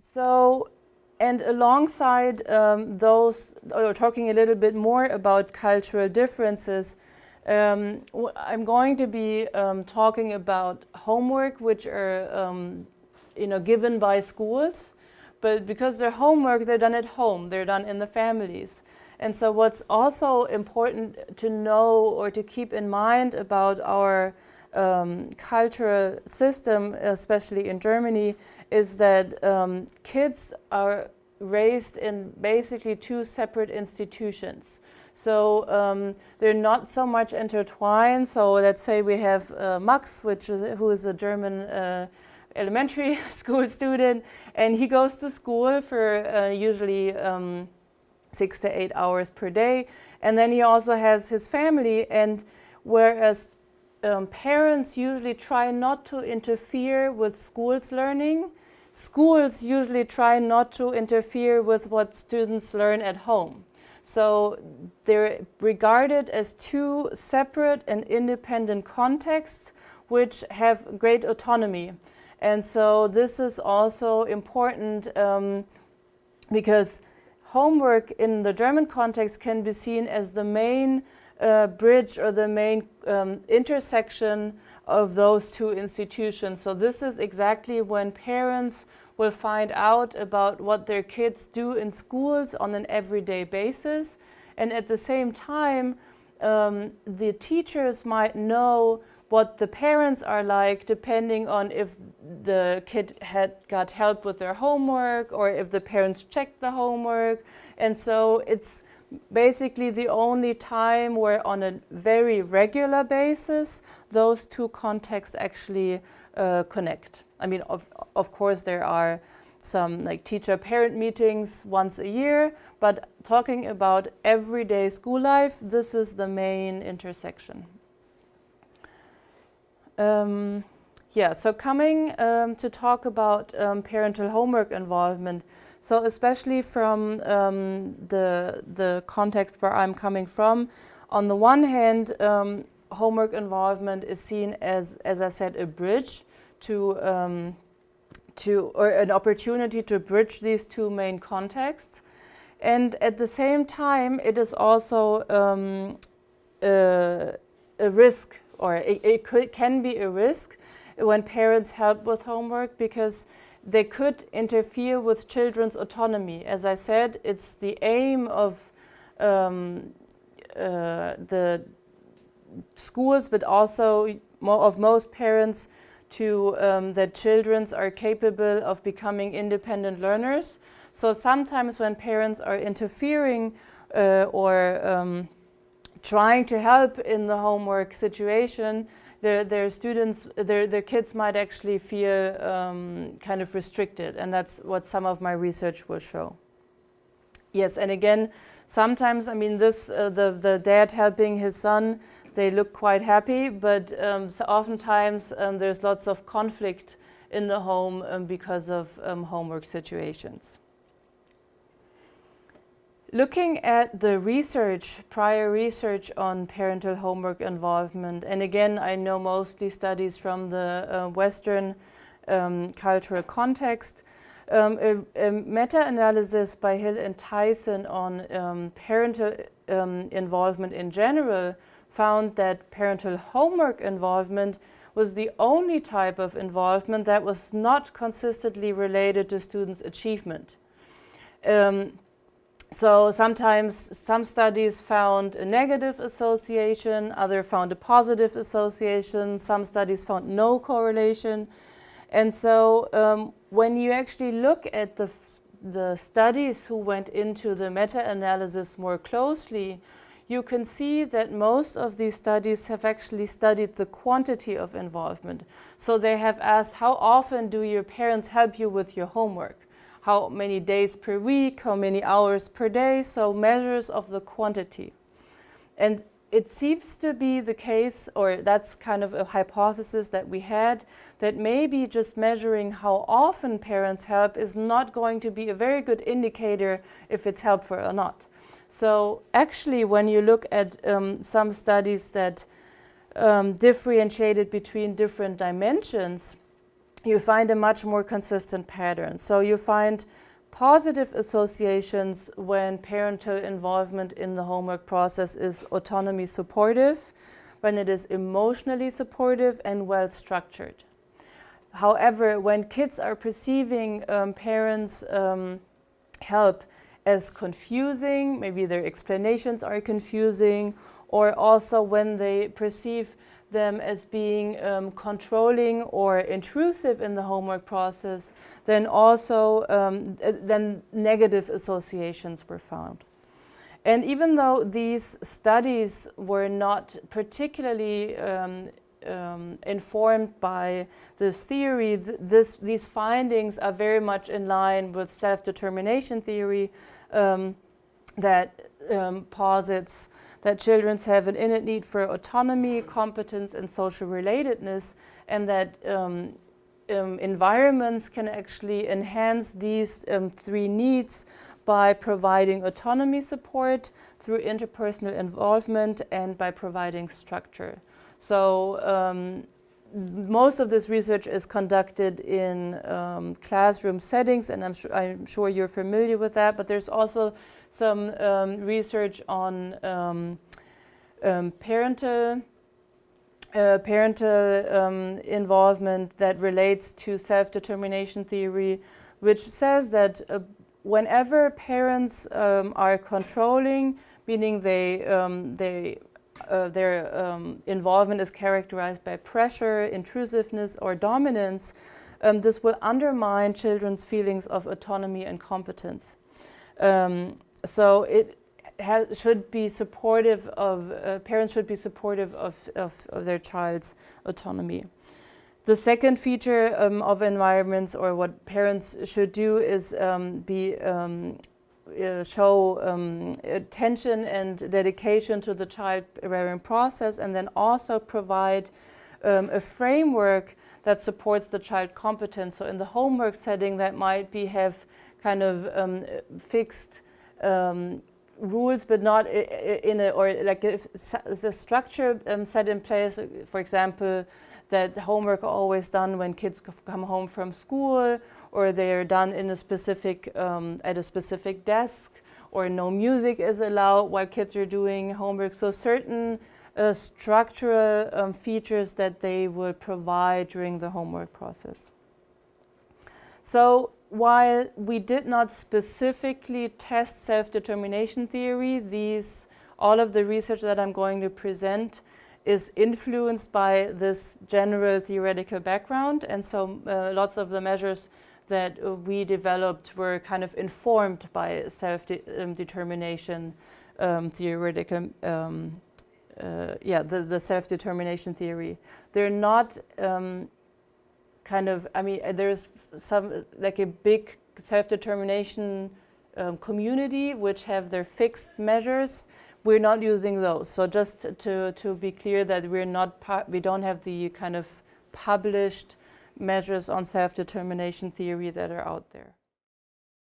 So, and alongside those, or talking a little bit more about cultural differences, I'm going to be talking about homework, which are given by schools, but because they're homework, they're done at home, they're done in the families. And so what's also important to know or to keep in mind about our cultural system, especially in Germany, is that kids are raised in basically two separate institutions. So they're not so much intertwined. So let's say we have Max, who is a German elementary school student, and he goes to school for usually 6 to 8 hours per day, and then he also has his family. And whereas parents usually try not to interfere with school's learning, schools usually try not to interfere with what students learn at home. So they're regarded as two separate and independent contexts which have great autonomy. And so this is also important because homework in the German context can be seen as the main bridge or the main intersection of those two institutions. So this is exactly when parents will find out about what their kids do in schools on an everyday basis. And at the same time, the teachers might know what the parents are like, depending on if the kid had got help with their homework or if the parents checked the homework. And so it's basically the only time where on a very regular basis those two contexts actually connect. I mean, of course there are some like teacher-parent meetings once a year, but talking about everyday school life, this is the main intersection. So coming to talk about parental homework involvement. So especially from the context where I'm coming from, on the one hand, homework involvement is seen as I said, a bridge or an opportunity to bridge these two main contexts. And at the same time, it is also a risk, or it can be a risk when parents help with homework, because they could interfere with children's autonomy. As I said, it's the aim of the schools, but also of most parents, to that children are capable of becoming independent learners. So sometimes when parents are interfering or trying to help in the homework situation, their kids might actually feel kind of restricted, and that's what some of my research will show. Yes, and again, sometimes, I mean, the dad helping his son, they look quite happy, but so oftentimes there's lots of conflict in the home because of homework situations. Looking at the prior research on parental homework involvement, and again, I know mostly studies from the Western cultural context, a meta-analysis by Hill and Tyson on parental involvement in general found that parental homework involvement was the only type of involvement that was not consistently related to students' achievement. So sometimes some studies found a negative association, others found a positive association, some studies found no correlation. And so when you actually look at the studies who went into the meta-analysis more closely, you can see that most of these studies have actually studied the quantity of involvement. So they have asked, how often do your parents help you with your homework? How many days per week, how many hours per day, so measures of the quantity. And it seems to be the case, or that's kind of a hypothesis that we had, that maybe just measuring how often parents help is not going to be a very good indicator if it's helpful or not. So actually, when you look at some studies that differentiated between different dimensions, you find a much more consistent pattern. So you find positive associations when parental involvement in the homework process is autonomy supportive, when it is emotionally supportive and well structured. However, when kids are perceiving parents' help as confusing, maybe their explanations are confusing, or also when they perceive them as being controlling or intrusive in the homework process, then also then negative associations were found. And even though these studies were not particularly informed by this theory, these findings are very much in line with self-determination theory that posits that children have an innate need for autonomy, competence, and social relatedness, and that environments can actually enhance these three needs by providing autonomy support through interpersonal involvement and by providing structure. So most of this research is conducted in classroom settings, and I'm sure you're familiar with that, but there's also some research on parental involvement that relates to self-determination theory, which says that whenever parents are controlling, meaning their involvement is characterized by pressure, intrusiveness, or dominance, this will undermine children's feelings of autonomy and competence. So it should be supportive of, parents should be supportive of their child's autonomy. The second feature of environments, or what parents should do, is show attention and dedication to the child-rearing process, and then also provide a framework that supports the child competence. So in the homework setting, that might be have kind of fixed rules, but not in a, or like a structure set in place. For example, that homework are always done when kids come home from school, or they're done in a specific at a specific desk, or no music is allowed while kids are doing homework. So certain structural features that they will provide during the homework process. So while we did not specifically test self-determination theory, all of the research that I'm going to present is influenced by this general theoretical background, and so lots of the measures that we developed were kind of informed by self-determination theoretical, the self-determination theory. They're not kind of, I mean, there's some, like a big self-determination community which have their fixed measures. We're not using those. So just to be clear that we don't have the kind of published measures on self-determination theory that are out there.